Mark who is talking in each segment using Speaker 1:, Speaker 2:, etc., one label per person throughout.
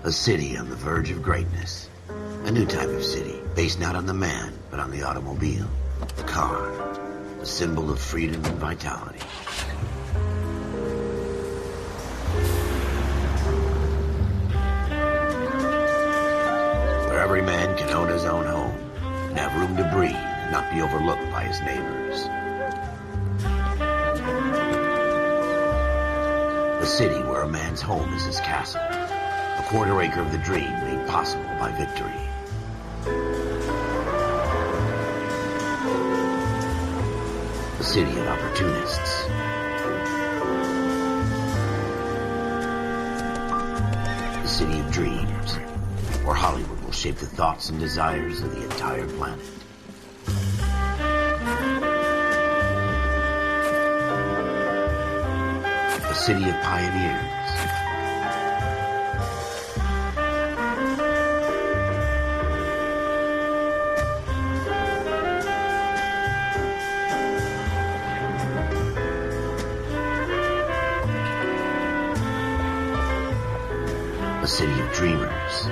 Speaker 1: A city on the verge of greatness. A new type of city, based not on the man, but on the automobile. The car. The symbol of freedom and vitality. Where every man can own his own home, and have room to breathe, and not be overlooked by his neighbors. A city where a man's home is his castle. A quarter acre of the dream made possible by victory. A city of opportunists. A city of dreams, where Hollywood will shape the thoughts and desires of the entire planet. A city of pioneers. A city of dreamers.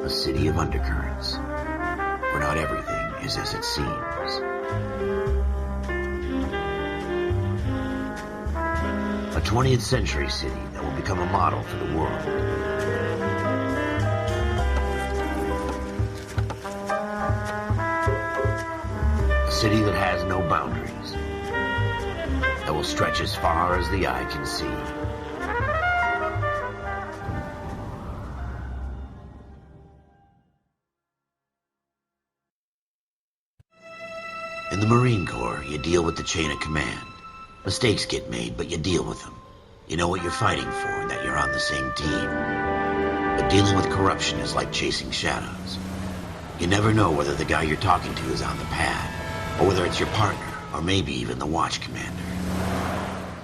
Speaker 1: A city of undercurrents, where not everything is as it seems. A 20th century city that will become a model for the world. A city that has no boundaries, that will stretch as far as the eye can see. In the Marine Corps, you deal with the chain of command. Mistakes get made, but you deal with them. You know what you're fighting for and that you're on the same team. But dealing with corruption is like chasing shadows. You never know whether the guy you're talking to is on the pad, or whether it's your partner, or maybe even the watch commander.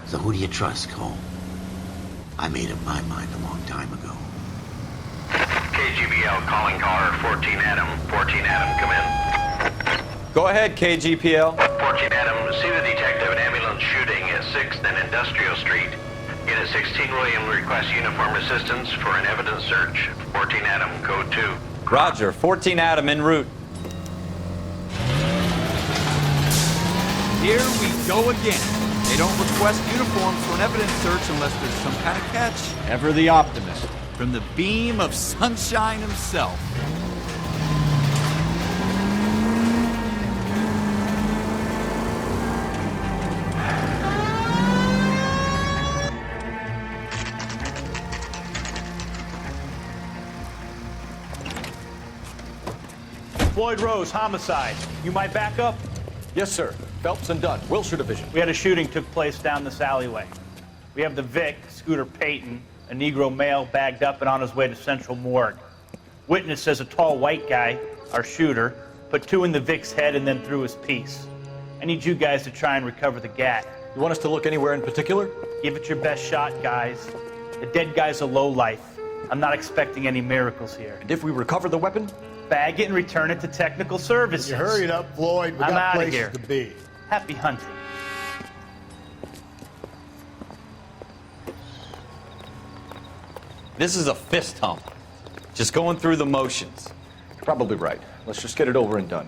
Speaker 1: So who do you trust, Cole? I made up my mind a long time ago.
Speaker 2: KGBL calling caller 14 Adam. 14 Adam, come in.
Speaker 3: Go ahead, KGPL.
Speaker 2: 14 Adam, see the detective an ambulance shooting at 6th and Industrial Street. Unit 16 William requests uniform assistance for an evidence search. 14 Adam, code 2.
Speaker 3: Roger, 14 Adam en route.
Speaker 4: Here we go again. They don't request uniforms for an evidence search unless there's some kind of catch. Ever the optimist. From the beam of sunshine himself.
Speaker 5: Floyd Rose, homicide. You might back up?
Speaker 6: Yes, sir. Phelps and Dunn, Wilshire Division.
Speaker 5: We had a shooting took place down this alleyway. We have the Vic, Scooter Payton, a Negro male bagged up and on his way to Central Morgue. Witness says a tall white guy, our shooter, put 2 in the Vic's head and then threw his piece. I need you guys to try and recover the gat.
Speaker 6: You want us to look anywhere in particular?
Speaker 5: Give it your best shot, guys. The dead guy's a lowlife. I'm not expecting any miracles here.
Speaker 6: And if we recover the weapon?
Speaker 5: Bag it and return it to technical services.
Speaker 7: You hurry it up, Floyd. We
Speaker 5: I'm
Speaker 7: got
Speaker 5: outta
Speaker 7: places
Speaker 5: here.
Speaker 7: to be.
Speaker 5: Happy hunting.
Speaker 3: This is a fist hump. Just going through the motions.
Speaker 6: You're probably right. Let's just get it over and done.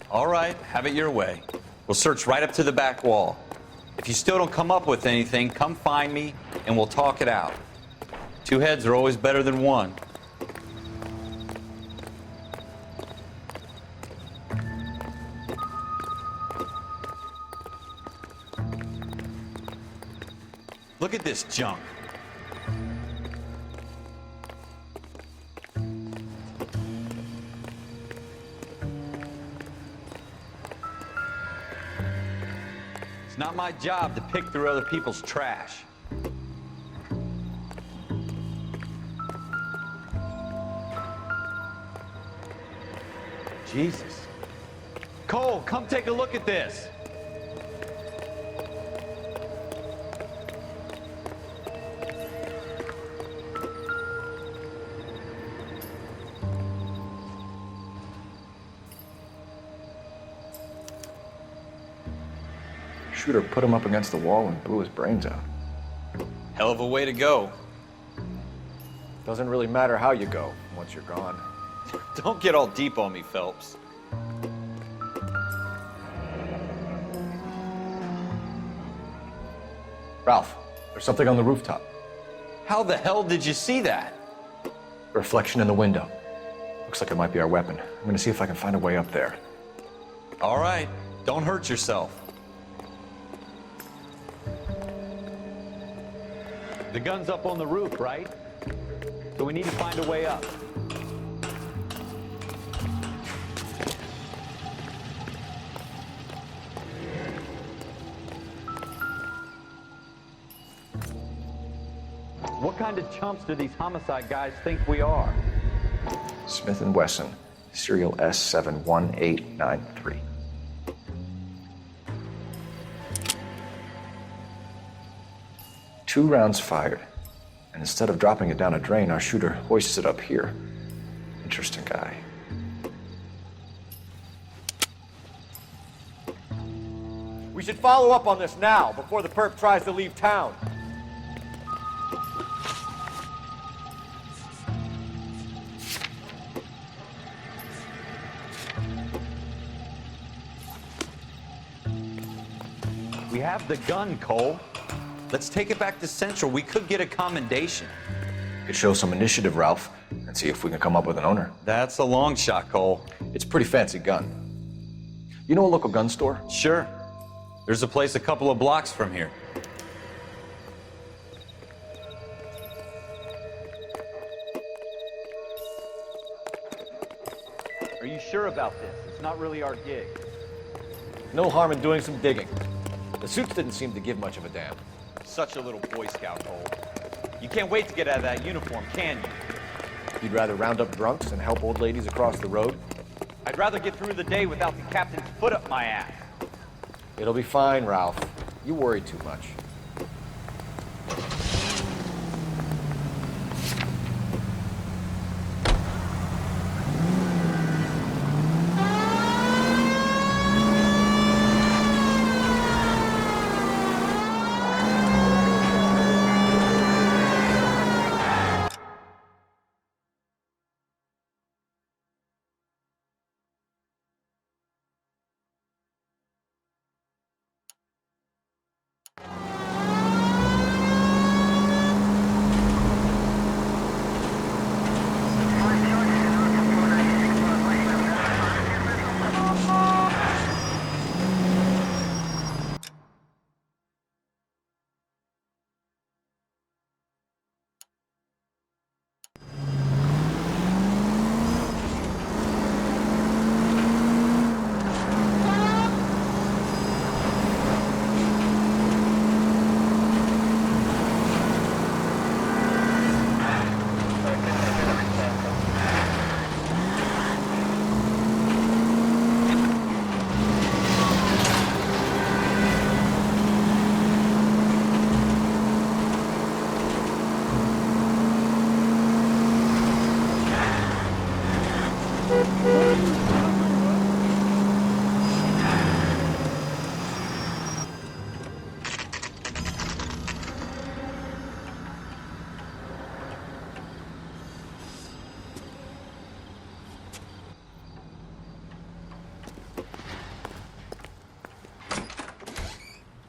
Speaker 3: All right, have it your way. We'll search right up to the back wall. If you still don't come up with anything, come find me and we'll talk it out. 2 heads are always better than 1. Look at this junk. It's not my job to pick through other people's trash. Jesus. Cole, come take a look at this.
Speaker 6: shooter put him up against the wall and blew his brains out.
Speaker 3: Hell of a way to go.
Speaker 6: Doesn't really matter how you go once you're gone.
Speaker 3: Don't get all deep on me, Phelps.
Speaker 6: Ralph, there's something on the rooftop.
Speaker 3: How the hell did you see that?
Speaker 6: A reflection in the window. Looks like it might be our weapon. I'm gonna see if I can find a way up there.
Speaker 3: All right, don't hurt yourself. The gun's up on the roof, right? So we need to find a way up. What kind of chumps do these homicide guys think we are?
Speaker 6: Smith & Wesson, serial S71893. Two rounds fired, and instead of dropping it down a drain, our shooter hoists it up here. Interesting guy.
Speaker 4: We should follow up on this now, before the perp tries to leave town.
Speaker 3: We have the gun, Cole. Let's take it back to Central. We could get a commendation.
Speaker 6: Could show some initiative, Ralph, and see if we can come up with an owner.
Speaker 3: That's a long shot, Cole.
Speaker 6: It's a pretty fancy gun. You know a local gun store?
Speaker 3: Sure. There's a place a couple of blocks from here. Are you sure about this? It's not really our gig.
Speaker 6: No harm in doing some digging. The suits didn't seem to give much of a damn.
Speaker 3: Such a little Boy Scout, Cole. You can't wait to get out of that uniform, can you?
Speaker 6: You'd rather round up drunks and help old ladies across the road?
Speaker 3: I'd rather get through the day without the captain's foot up my ass.
Speaker 6: It'll be fine, Ralph. You worry too much.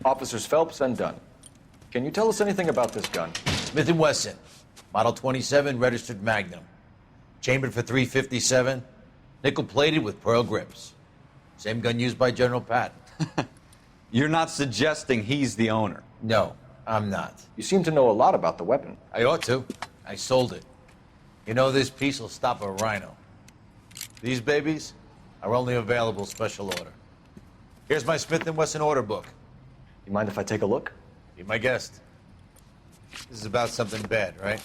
Speaker 6: Officers Phelps and Dunn. Can you tell us anything about this gun?
Speaker 7: Smith & Wesson, Model 27, registered Magnum. Chambered for .357, nickel-plated with pearl grips. Same gun used by General Patton.
Speaker 3: You're not suggesting he's the owner?
Speaker 7: No, I'm not.
Speaker 6: You seem to know a lot about the weapon.
Speaker 7: I ought to. I sold it. You know, this piece will stop a rhino. These babies are only available special order. Here's my Smith & Wesson order book.
Speaker 6: You mind if I take a look?
Speaker 7: Be my guest. This is about something bad, right?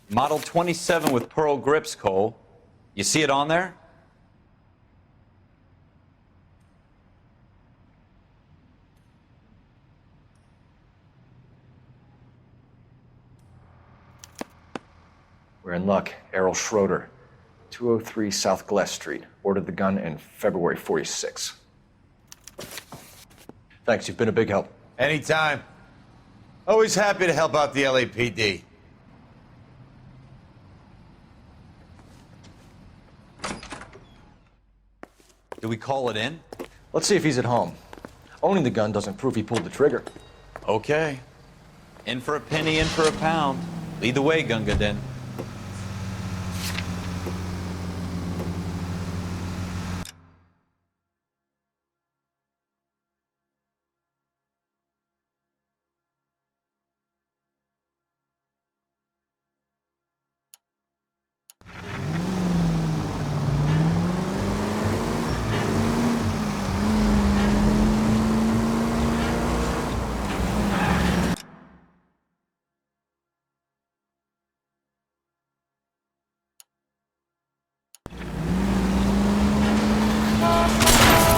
Speaker 3: Model 27 with pearl grips, Cole. You see it on there?
Speaker 6: We're in luck. Errol Schroeder, 203 South Gless Street. Ordered the gun in February '46. Thanks, you've been a big help.
Speaker 7: Anytime. Always happy to help out the LAPD.
Speaker 3: Do we call it in?
Speaker 6: Let's see if he's at home. Owning the gun doesn't prove he pulled the trigger.
Speaker 3: Okay. In for a penny, in for a pound. Lead the way, Gunga Din.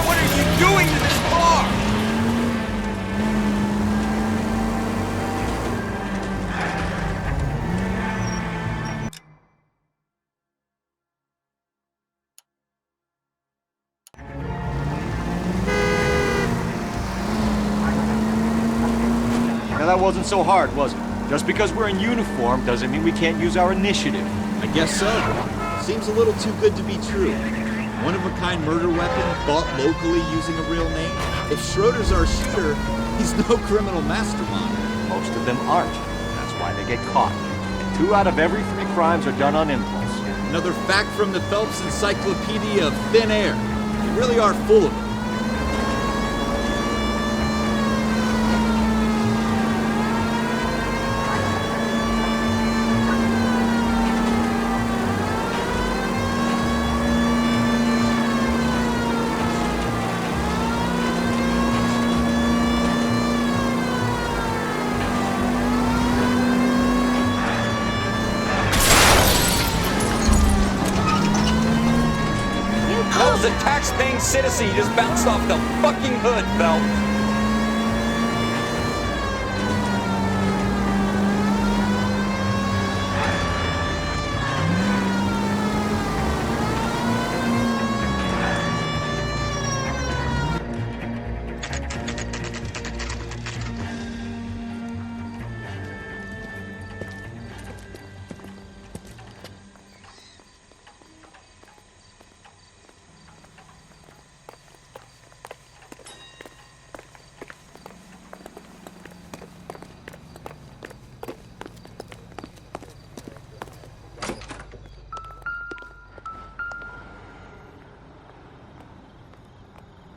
Speaker 4: What are you doing to this car?
Speaker 8: Now that wasn't so hard, was it? Just because we're in uniform doesn't mean we can't use our initiative.
Speaker 4: I guess so. Seems a little too good to be true. One-of-a-kind murder weapon bought locally using a real name. If Schroeder's our shooter, he's no criminal mastermind.
Speaker 8: Most of them aren't. That's why they get caught. And 2 out of every 3 crimes are done on impulse.
Speaker 4: Another fact from the Phelps Encyclopedia of Thin Air. They really are full of it.
Speaker 3: That was a tax-paying citizen. You just bounced off the fucking hood, Phelps.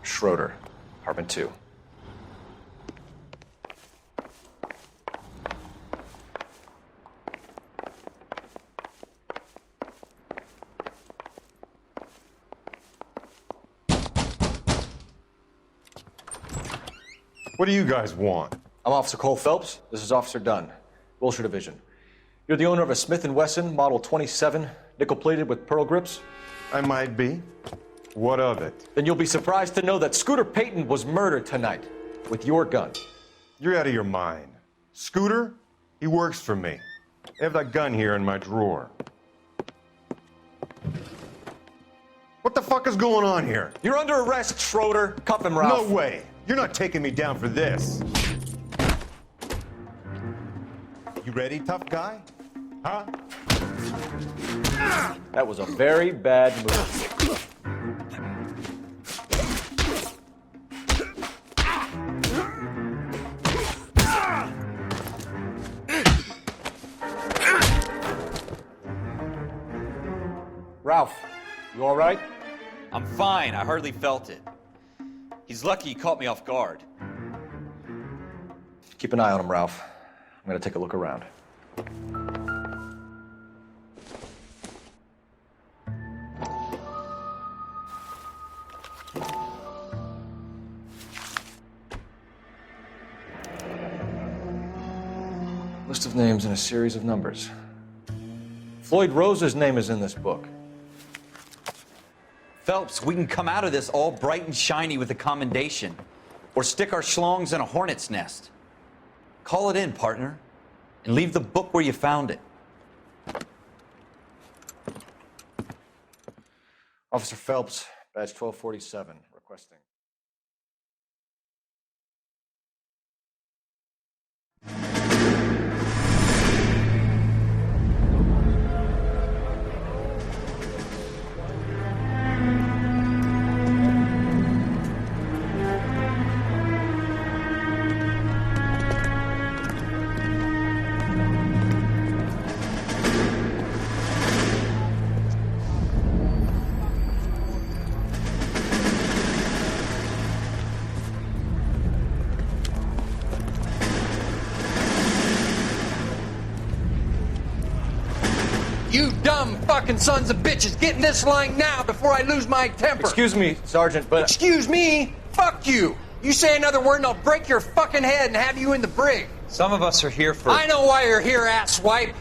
Speaker 6: Schroeder, apartment 2.
Speaker 9: What do you guys want?
Speaker 6: I'm Officer Cole Phelps. This is Officer Dunn, Wilshire Division. You're the owner of a Smith & Wesson Model 27, nickel-plated with pearl grips?
Speaker 9: I might be. What of it?
Speaker 6: Then you'll be surprised to know that Scooter Payton was murdered tonight with your gun.
Speaker 9: You're out of your mind. Scooter? He works for me. I have that gun here in my drawer. What the fuck is going on here?
Speaker 6: You're under arrest, Schroeder. Cuff him, Ralph.
Speaker 9: No way. You're not taking me down for this. You ready, tough guy? Huh?
Speaker 6: That was a very bad move. Ralph, you all right?
Speaker 3: I'm fine. I hardly felt it. He's lucky he caught me off guard.
Speaker 6: Keep an eye on him, Ralph. I'm gonna take a look around. List of names and a series of numbers. Floyd Rose's name is in this book.
Speaker 3: Phelps, we can come out of this all bright and shiny with a commendation. Or stick our schlongs in a hornet's nest. Call it in, partner. And leave the book where you found it.
Speaker 6: Officer Phelps, badge 1247, requesting.
Speaker 10: You dumb fucking sons of bitches, get in this line now before I lose my temper.
Speaker 6: Excuse me, Sergeant, but...
Speaker 10: Excuse me? Fuck you. You say another word and I'll break your fucking head and have you in the brig.
Speaker 3: Some of us are here for...
Speaker 10: I know why you're here, asswipe.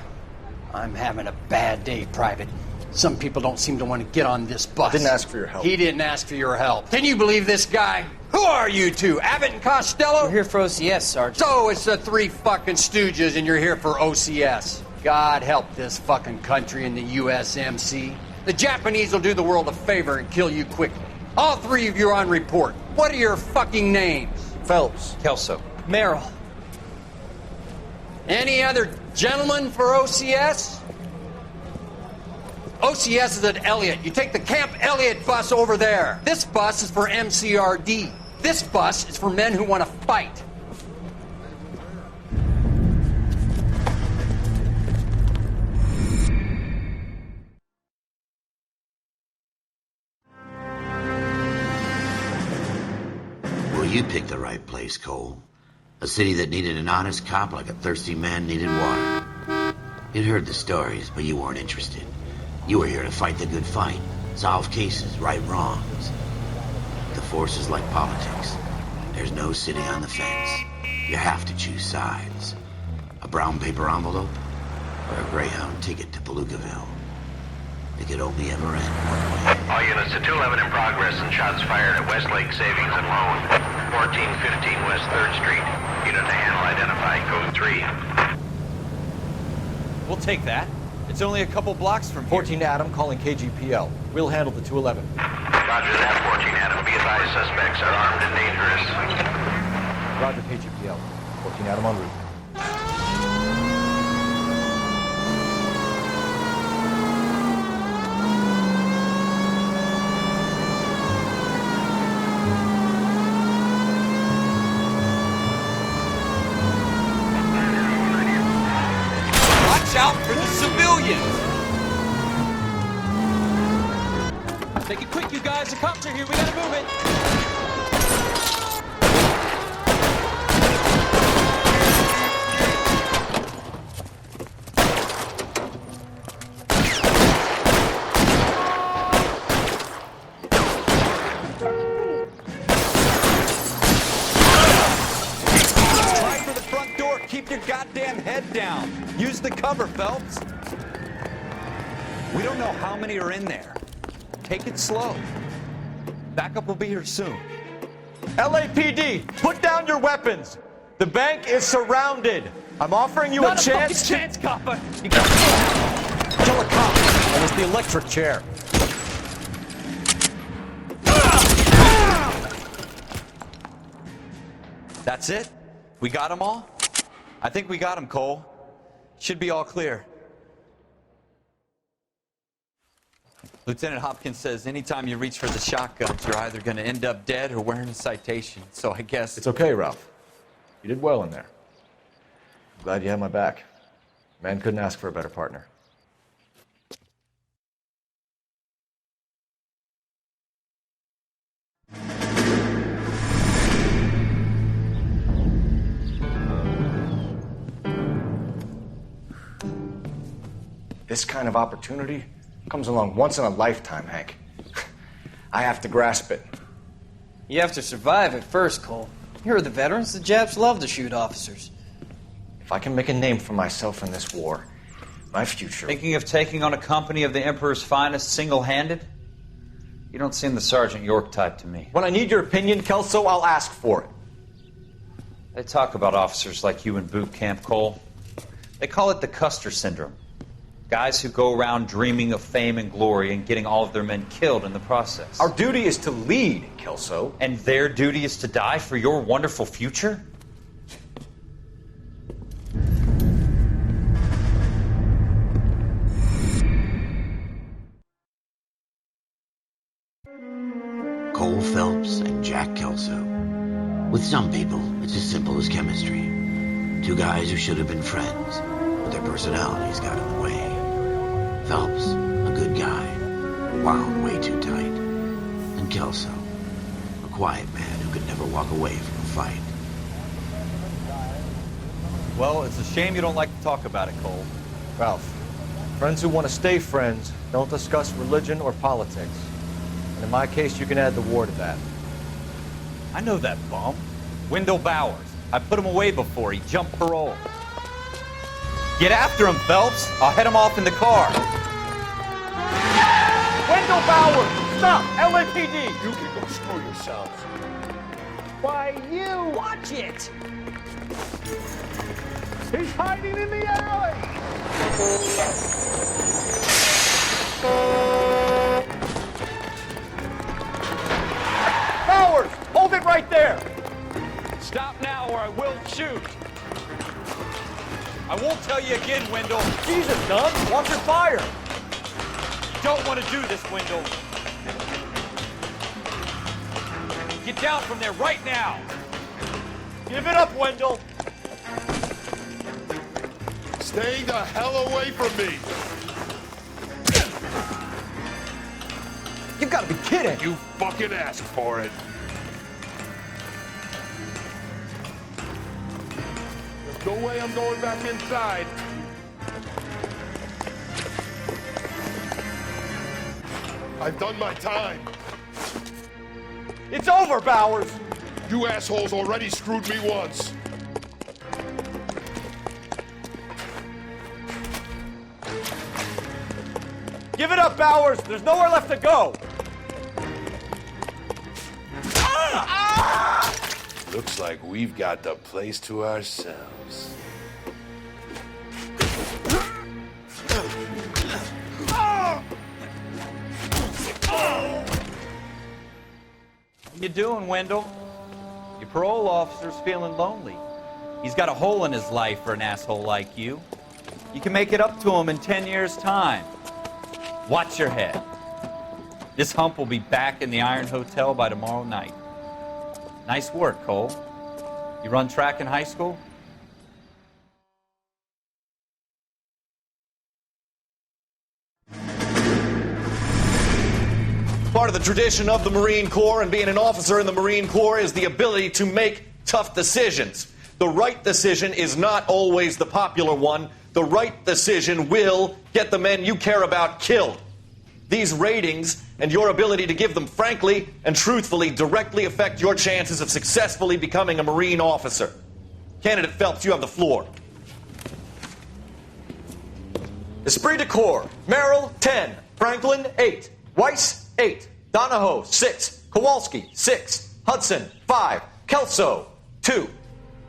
Speaker 11: I'm having a bad day, Private. Some people don't seem to want to get on this bus.
Speaker 6: I didn't ask for your help.
Speaker 10: He didn't ask for your help. Can you believe this guy? Who are you two? Abbott and Costello?
Speaker 11: We're here for OCS, Sergeant.
Speaker 10: So it's the three fucking stooges and you're here for OCS. God help this fucking country and the USMC. The Japanese will do the world a favor and kill you quickly. All three of you are on report. What are your fucking names?
Speaker 6: Phelps.
Speaker 3: Kelso.
Speaker 11: Merrill.
Speaker 10: Any other gentlemen for OCS? OCS is at Elliott. You take the Camp Elliott bus over there. This bus is for MCRD. This bus is for men who want to fight.
Speaker 1: Well, you picked the right place, Cole. A city that needed an honest cop like a thirsty man needed water. You'd heard the stories, but you weren't interested. You were here to fight the good fight, solve cases, right wrongs. The force is like politics. There's no sitting on the fence. You have to choose sides. A brown paper envelope or a Greyhound ticket to Palookaville. It could only ever end one way.
Speaker 2: All units to 211 in progress and shots fired at Westlake Savings and Loan, 1415 West 3rd Street. Unit to handle identify code 3.
Speaker 3: We'll take that. It's only a couple blocks from here.
Speaker 6: 14 Adam calling KGPL. We'll handle the 211.
Speaker 2: Roger that, 14 Adam. Be advised, suspects are armed and dangerous.
Speaker 6: Roger, KGPL. 14 Adam en route.
Speaker 3: Out for the civilians! Make it quick, you guys. The cops are here. We gotta move it. Try for the front door. Keep your goddamn head down. Use the cover, Phelps. We don't know how many are in there. Take it slow. Backup will be here soon.
Speaker 8: LAPD, put down your weapons. The bank is surrounded. I'm offering you
Speaker 3: Not
Speaker 8: a chance.
Speaker 3: Fucking chance, copper. You
Speaker 8: Kill a cop. That was the electric chair.
Speaker 3: That's it? We got them all? I think we got them, Cole. Should be all clear. Lieutenant Hopkins says anytime you reach for the shotguns, you're either going to end up dead or wearing a citation. So I guess...
Speaker 6: It's okay, Ralph. You did well in there. I'm glad you had my back. Man couldn't ask for a better partner. This kind of opportunity comes along once in a lifetime, Hank. I have to grasp it.
Speaker 11: You have to survive at first, Cole. Here are the veterans. The Japs love to shoot officers.
Speaker 6: If I can make a name for myself in this war, my future...
Speaker 3: Thinking of taking on a company of the Emperor's finest single-handed? You don't seem the Sergeant York type to me.
Speaker 8: When I need your opinion, Kelso, I'll ask for it.
Speaker 3: They talk about officers like you in boot camp, Cole. They call it the Custer syndrome. Guys who go around dreaming of fame and glory and getting all of their men killed in the process.
Speaker 6: Our duty is to lead, Kelso.
Speaker 3: And their duty is to die for your wonderful future?
Speaker 1: Cole Phelps and Jack Kelso. With some people, it's as simple as chemistry. Two guys who should have been friends, but their personalities got in the way. Phelps, a good guy, wound way too tight. And Kelso, a quiet man who could never walk away from a fight.
Speaker 8: Well, it's a shame you don't like to talk about it, Cole. Ralph, friends who want to stay friends don't discuss religion or politics. And in my case, you can add the war to that. I know that bum. Wendell Bowers. I put him away before. He jumped parole. Get after him, Phelps. I'll head him off in the car. Wendell Bowers! Stop! LAPD!
Speaker 12: You can go screw yourself.
Speaker 8: Why, you! Watch it!
Speaker 12: He's hiding in the alley!
Speaker 8: Bowers! Hold it right there!
Speaker 12: Stop now or I will shoot.
Speaker 8: I won't tell you again, Wendell. Jesus, Dunn! Watch your fire! Don't want to do this, Wendell. Get down from there right now! Give it up, Wendell!
Speaker 12: Stay the hell away from me!
Speaker 8: You've got to be kidding!
Speaker 12: You fucking asked for it. There's no way I'm going back inside. I've done my time.
Speaker 8: It's over, Bowers!
Speaker 12: You assholes already screwed me once.
Speaker 8: Give it up, Bowers! There's nowhere left to go!
Speaker 12: Looks like we've got the place to ourselves.
Speaker 8: What you doing, Wendell? Your parole officer's feeling lonely. He's got a hole in his life for an asshole like you. You can make it up to him in 10 years' time. Watch your head. This hump will be back in the Iron Hotel by tomorrow night. Nice work, Cole. You run track in high school?
Speaker 13: Part of the tradition of the Marine Corps and being an officer in the Marine Corps is the ability to make tough decisions. The right decision is not always the popular one. The right decision will get the men you care about killed. These ratings and your ability to give them frankly and truthfully directly affect your chances of successfully becoming a Marine officer. Candidate Phelps, you have the floor. Esprit de Corps, Merrill, 10. Franklin, 8. Weiss, 8. Donahoe, 6. Kowalski, 6. Hudson, 5. Kelso, 2.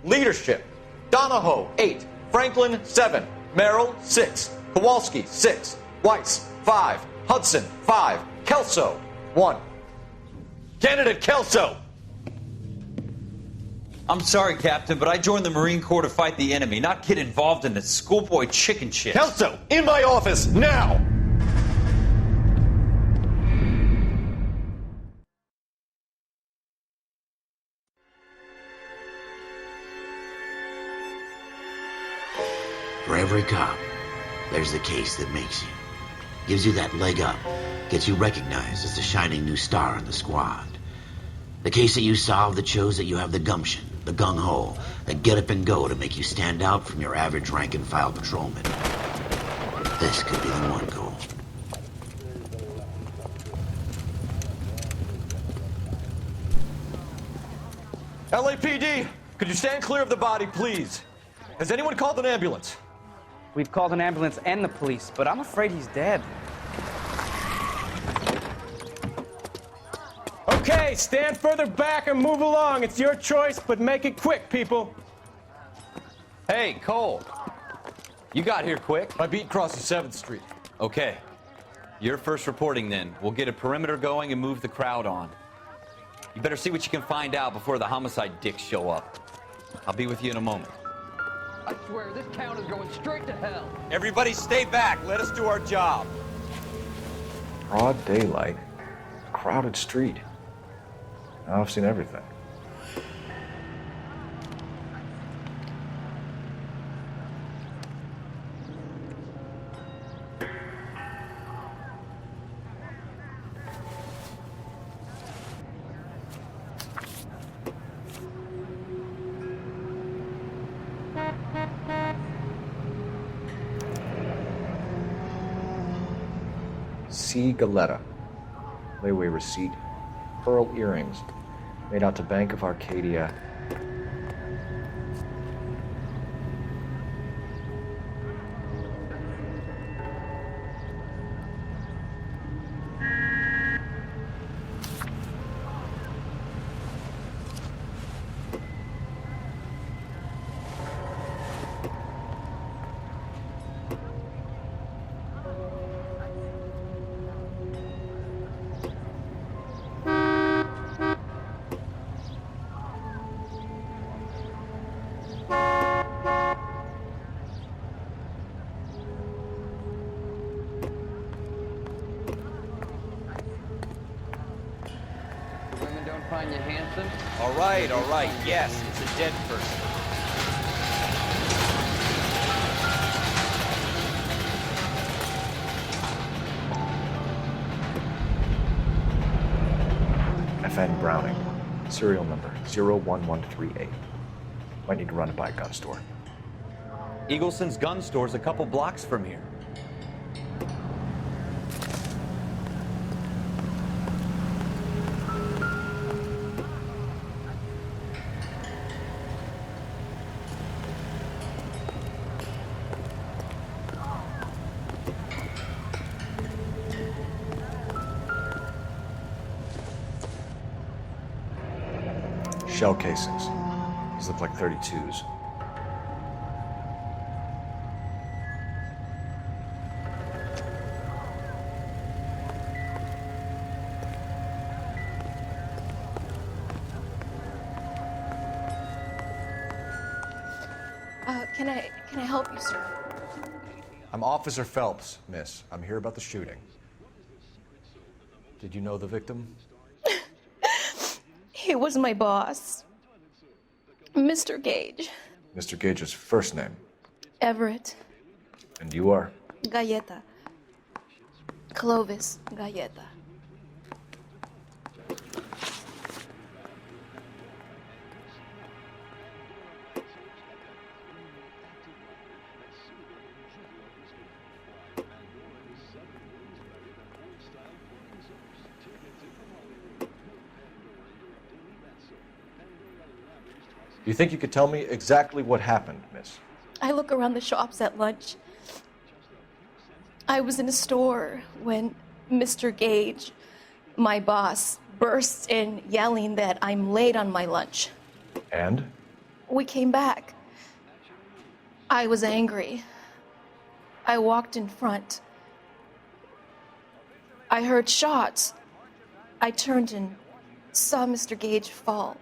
Speaker 13: Leadership, Donahoe, 8. Franklin, 7. Merrill, 6. Kowalski, 6. Weiss, 5. Hudson, 5. Kelso, 1. Candidate Kelso!
Speaker 8: I'm sorry, Captain, but I joined the Marine Corps to fight the enemy, not get involved in the schoolboy chicken shit.
Speaker 13: Kelso, in my office, now!
Speaker 1: For every cop, there's the case that makes you. Gives you that leg up, gets you recognized as the shining new star in the squad. The case that you solve that shows that you have the gumption, the gung-ho, the get up and go to make you stand out from your average rank-and-file patrolman. This could be the one, Cole.
Speaker 8: LAPD, could you stand clear of the body, please? Has anyone called an ambulance?
Speaker 14: We've called an ambulance and the police, but I'm afraid he's dead.
Speaker 15: Okay, stand further back and move along. It's your choice, but make it quick, people.
Speaker 8: Hey, Cole. You got here quick. My beat crosses 7th Street. Okay. You're first reporting then. We'll get a perimeter going and move the crowd on. You better see what you can find out before the homicide dicks show up. I'll be with you in a moment.
Speaker 16: I swear, this town is going straight to hell.
Speaker 8: Everybody stay back. Let us do our job.
Speaker 6: Broad daylight. A crowded street. I've seen everything. C. Galetta. Layaway receipt. Pearl earrings. Made out to Bank of Arcadia.
Speaker 11: Women don't find you handsome?
Speaker 8: All right. Yes, it's a dead person.
Speaker 6: FN Browning. Serial number 01138. Might need to run it by a gun store.
Speaker 3: Eagleson's gun store's a couple blocks from here.
Speaker 6: Shell casings. These look like 32s.
Speaker 17: Can I help you, sir?
Speaker 6: I'm Officer Phelps, miss. I'm here about the shooting. Did you know the victim?
Speaker 17: He was my boss, Mr. Gage.
Speaker 6: Mr. Gage's first name.
Speaker 17: Everett.
Speaker 6: And you are?
Speaker 17: Galleta. Clovis Galleta.
Speaker 6: Do you think you could tell me exactly what happened, miss?
Speaker 17: I look around the shops at lunch. I was in a store when Mr. Gage, my boss, bursts in yelling that I'm late on my lunch.
Speaker 6: And?
Speaker 17: We came back. I was angry. I walked in front. I heard shots. I turned and saw Mr. Gage fall.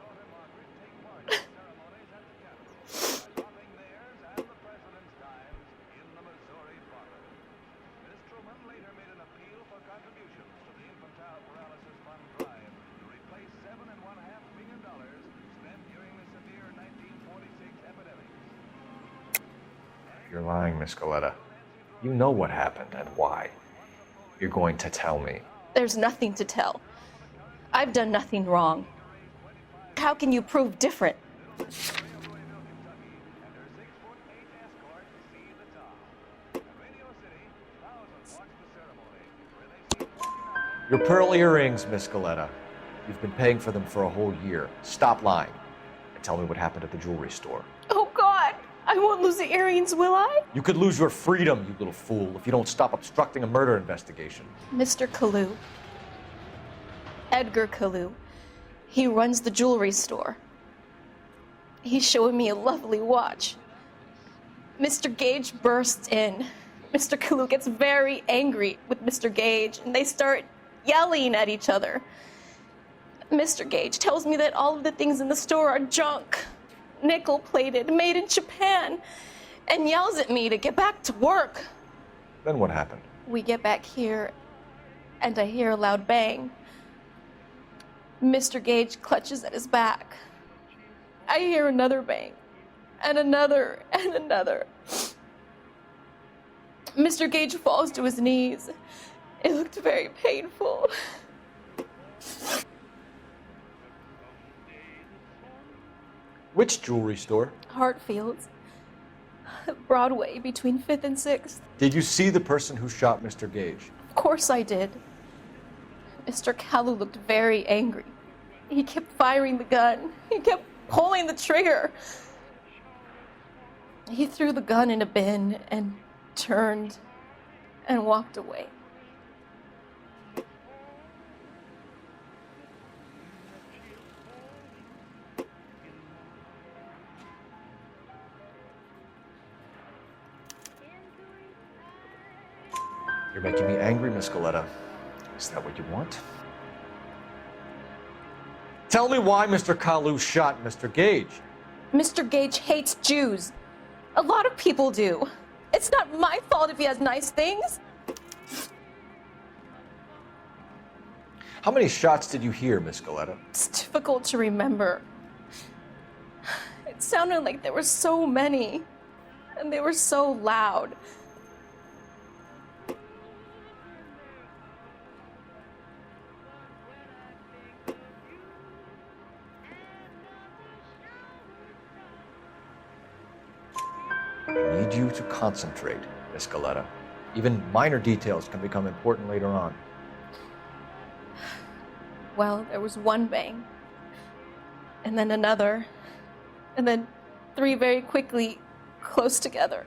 Speaker 6: You're lying, Miss Galetta. You know what happened and why. You're going to tell me.
Speaker 17: There's nothing to tell. I've done nothing wrong. How can you prove different?
Speaker 6: Your pearl earrings, Miss Galetta. You've been paying for them for a whole year. Stop lying and tell me what happened at the jewelry store.
Speaker 17: Oh, God! I won't lose the earrings, will I?
Speaker 6: You could lose your freedom, you little fool, if you don't stop obstructing a murder investigation.
Speaker 17: Mr. Kalu. Edgar Kalu. He runs the jewelry store. He's showing me a lovely watch. Mr. Gage bursts in. Mr. Kalu gets very angry with Mr. Gage, and they start yelling at each other. Mr. Gage tells me that all of the things in the store are junk, nickel-plated, made in Japan, and yells at me to get back to work.
Speaker 6: Then what happened?
Speaker 17: We get back here, and I hear a loud bang. Mr. Gage clutches at his back. I hear another bang, and another, and another. Mr. Gage falls to his knees. It looked very painful.
Speaker 6: Which jewelry store?
Speaker 17: Hartfield's. Broadway, between 5th and 6th.
Speaker 6: Did you see the person who shot Mr. Gage?
Speaker 17: Of course I did. Mr. Kalu looked very angry. He kept firing the gun. He kept pulling the trigger. He threw the gun in a bin and turned and walked away.
Speaker 6: You're making me angry, Miss Goleta. Is that what you want? Tell me why Mr. Kalu shot Mr. Gage.
Speaker 17: Mr. Gage hates Jews. A lot of people do. It's not my fault if he has nice things.
Speaker 6: How many shots did you hear, Miss Goleta?
Speaker 17: It's difficult to remember. It sounded like there were so many, and they were so loud.
Speaker 6: I need you to concentrate, Miss Goleta. Even minor details can become important later on.
Speaker 17: Well, there was one bang, and then another, and then 3 very quickly, close together.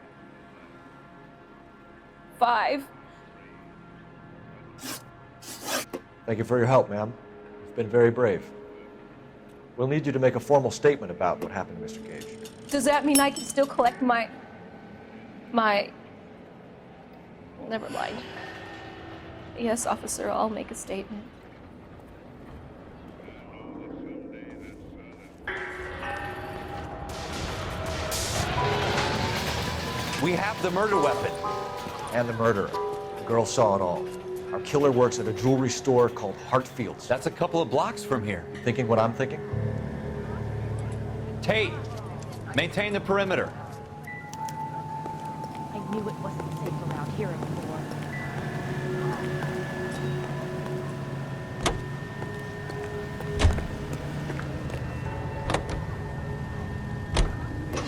Speaker 17: 5.
Speaker 6: Thank you for your help, ma'am. You've been very brave. We'll need you to make a formal statement about what happened to Mr. Gage.
Speaker 17: Does that mean I can still collect my... Never mind. Yes, officer, I'll make a statement.
Speaker 3: We have the murder weapon.
Speaker 6: And the murderer. The girl saw it all. Our killer works at a jewelry store called Hartfield's.
Speaker 3: That's a couple of blocks from here.
Speaker 6: Thinking what I'm thinking?
Speaker 3: Tate, maintain the perimeter.
Speaker 18: I knew it wasn't safe around here anymore.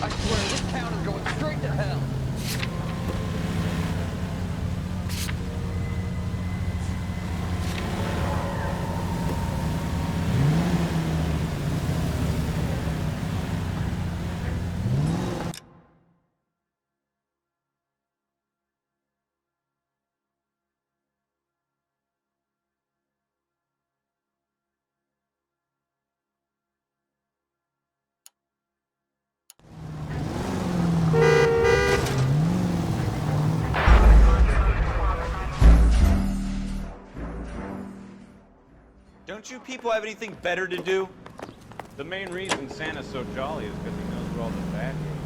Speaker 16: I swear, this town is going straight to hell.
Speaker 8: Don't you people have anything better to do?
Speaker 19: The main reason Santa's so jolly is because he knows where all the bad guys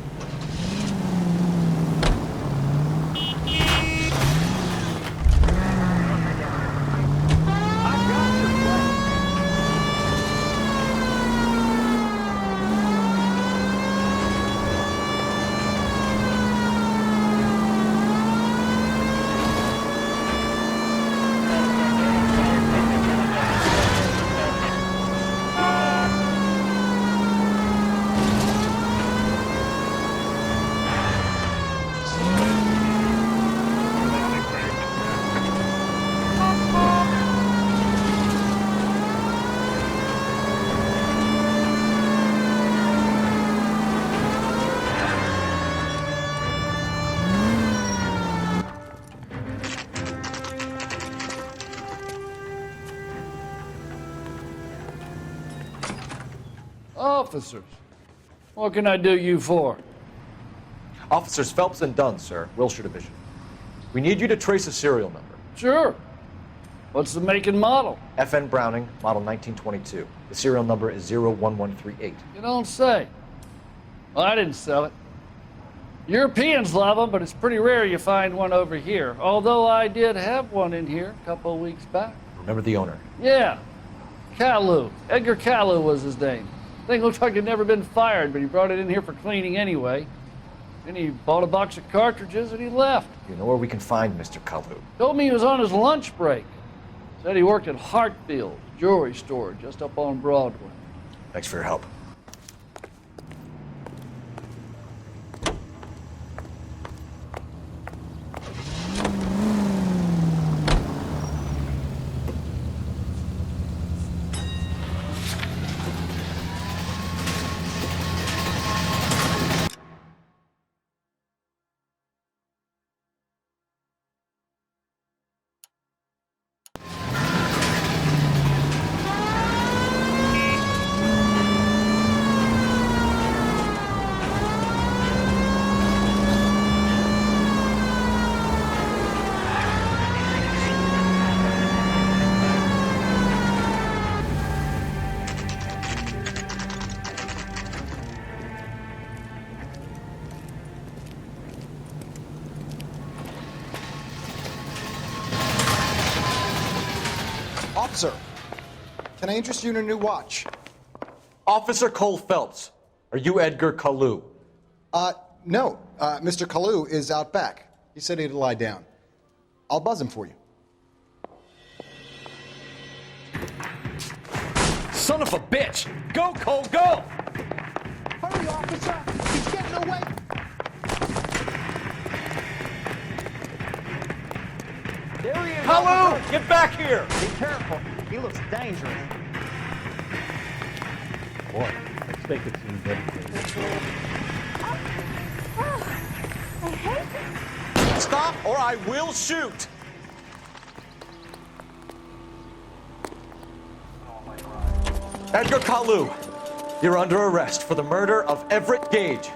Speaker 20: Officers, what can I do you for?
Speaker 6: Officers Phelps and Dunn, sir, Wilshire Division. We need you to trace a serial number.
Speaker 20: Sure. What's the make and model?
Speaker 6: FN Browning, model 1922. The serial number is 01138.
Speaker 20: You don't say. Well, I didn't sell it. Europeans love them, but it's pretty rare you find one over here. Although I did have one in here a couple of weeks back.
Speaker 6: Remember the owner?
Speaker 20: Yeah. Kalu. Edgar Kalu was his name. Thing looked like he'd never been fired, but he brought it in here for cleaning anyway. Then he bought a box of cartridges and he left.
Speaker 6: You know where we can find Mr. Kalu?
Speaker 20: Told me he was on his lunch break. Said he worked at Hartfield jewelry store just up on Broadway.
Speaker 6: Thanks for your help.
Speaker 21: Officer, can I interest you in a new watch?
Speaker 6: Officer Cole Phelps, are you Edgar Kalu?
Speaker 21: No. Mr. Kalu is out back. He said he'd lie down. I'll buzz him for you.
Speaker 8: Son of a bitch! Go, Cole, go!
Speaker 21: Hurry, officer! He's getting away!
Speaker 8: There he is! Kalu! Get back here!
Speaker 14: Be careful. He looks dangerous.
Speaker 19: Boy, let's take it to you, buddy.
Speaker 17: I hate it.
Speaker 13: Stop or I will shoot!
Speaker 6: Edgar Kalu, you're under arrest for the murder of Everett Gage.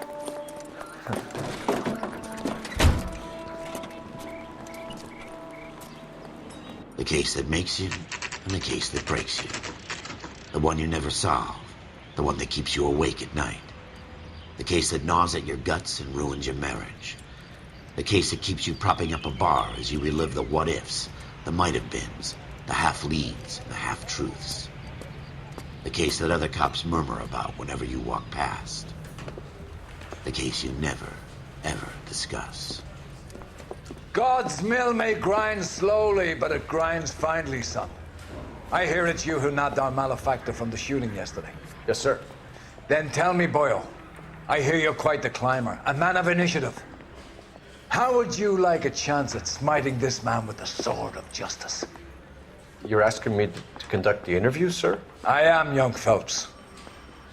Speaker 1: The case that makes you, and the case that breaks you. The one you never solve. The one that keeps you awake at night. The case that gnaws at your guts and ruins your marriage. The case that keeps you propping up a bar as you relive the what-ifs, the might-have-beens, the half-leads, and the half-truths. The case that other cops murmur about whenever you walk past. The case you never, ever discuss.
Speaker 22: God's mill may grind slowly, but it grinds finely, son. I hear it's you who nabbed our malefactor from the shooting yesterday.
Speaker 6: Yes, sir.
Speaker 22: Then tell me, Boyle, I hear you're quite the climber, a man of initiative. How would you like a chance at smiting this man with the sword of justice?
Speaker 6: You're asking me to conduct the interview, sir?
Speaker 22: I am, young Phelps.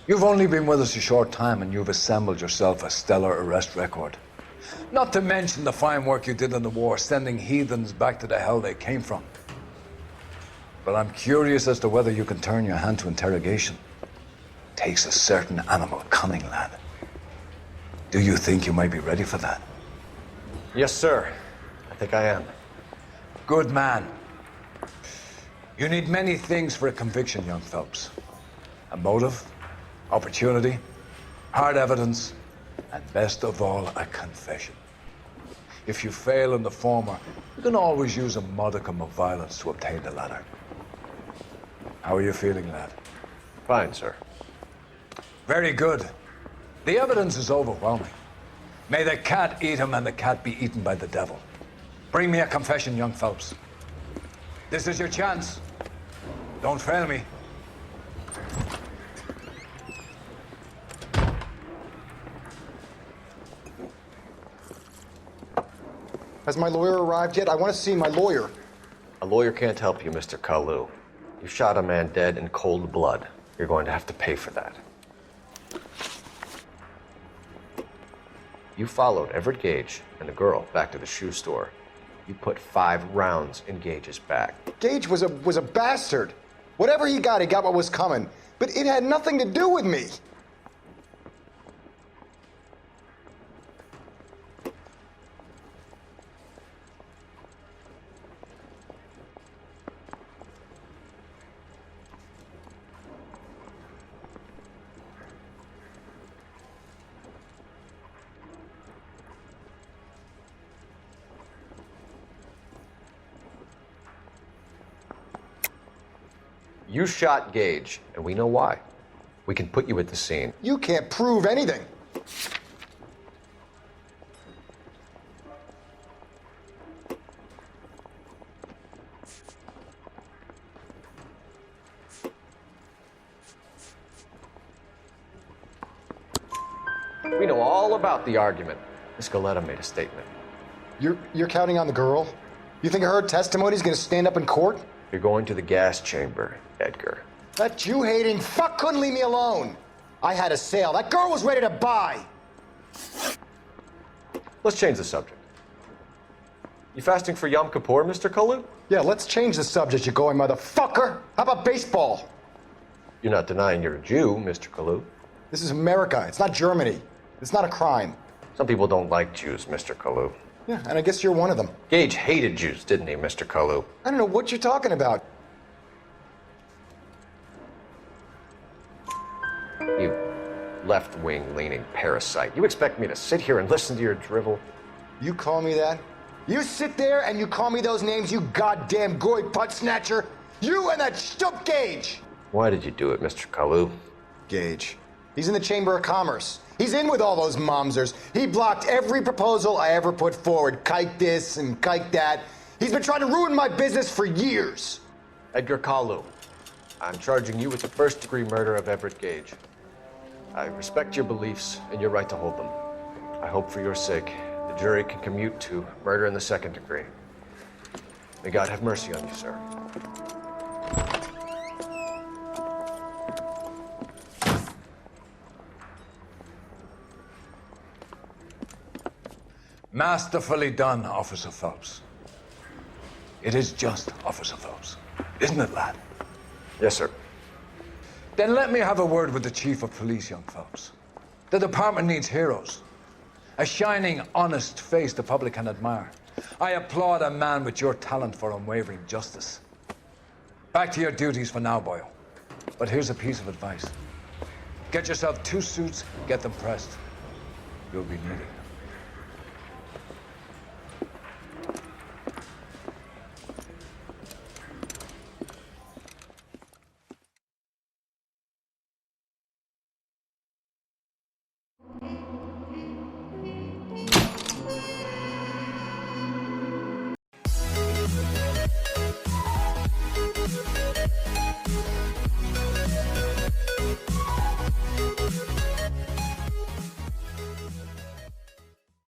Speaker 22: You've only been with us a short time and you've assembled yourself a stellar arrest record. Not to mention the fine work you did in the war, sending heathens back to the hell they came from. But I'm curious as to whether you can turn your hand to interrogation. Takes a certain animal cunning, lad. Do you think you might be ready for that?
Speaker 6: Yes, sir. I think I am.
Speaker 22: Good man. You need many things for a conviction, young Phelps. A motive, opportunity, hard evidence, and best of all, a confession. If you fail in the former, you can always use a modicum of violence to obtain the latter. How are you feeling, lad?
Speaker 6: Fine, sir.
Speaker 22: Very good. The evidence is overwhelming. May the cat eat him and the cat be eaten by the devil. Bring me a confession, young Phelps. This is your chance. Don't fail me.
Speaker 21: Has my lawyer arrived yet? I want to see my lawyer.
Speaker 6: A lawyer can't help you, Mr. Kalu. You shot a man dead in cold blood. You're going to have to pay for that. You followed Everett Gage and the girl back to the shoe store. You put 5 rounds in Gage's back.
Speaker 21: Gage was a bastard. Whatever he got what was coming. But it had nothing to do with me.
Speaker 6: You shot Gage, and we know why. We can put you at the scene.
Speaker 21: You can't prove anything.
Speaker 6: We know all about the argument. Miss Galetta made a statement.
Speaker 21: You're counting on the girl? You think her testimony's gonna stand up in court?
Speaker 6: You're going to the gas chamber, Edgar.
Speaker 21: That Jew-hating fuck couldn't leave me alone. I had a sale. That girl was ready to buy.
Speaker 6: Let's change the subject. You fasting for Yom Kippur, Mr. Kalu?
Speaker 21: Yeah, let's change the subject, you going motherfucker. How about baseball?
Speaker 6: You're not denying you're a Jew, Mr. Kalu.
Speaker 21: This is America. It's not Germany. It's not a crime.
Speaker 6: Some people don't like Jews, Mr. Kalu.
Speaker 21: Yeah, and I guess you're one of them.
Speaker 6: Gage hated Jews, didn't he, Mr. Kalu?
Speaker 21: I don't know what you're talking about.
Speaker 6: You left-wing leaning parasite. You expect me to sit here and listen to your drivel?
Speaker 21: You call me that? You sit there and you call me those names, you goddamn goy butt snatcher? You and that stup Gage!
Speaker 6: Why did you do it, Mr. Kalu?
Speaker 21: Gage. He's in the Chamber of Commerce. He's in with all those momsers. He blocked every proposal I ever put forward. Kike this and kike that. He's been trying to ruin my business for years.
Speaker 6: Edgar Kalu, I'm charging you with the first-degree murder of Everett Gage. I respect your beliefs and your right to hold them. I hope for your sake the jury can commute to murder in the second degree. May God have mercy on you, sir.
Speaker 22: Masterfully done, Officer Phelps. It is just Officer Phelps, isn't it, lad?
Speaker 6: Yes, sir.
Speaker 22: Then let me have a word with the Chief of Police, young Phelps. The department needs heroes. A shining, honest face the public can admire. I applaud a man with your talent for unwavering justice. Back to your duties for now, Boyle. But here's a piece of advice. Get yourself 2 suits, get them pressed. You'll be needed.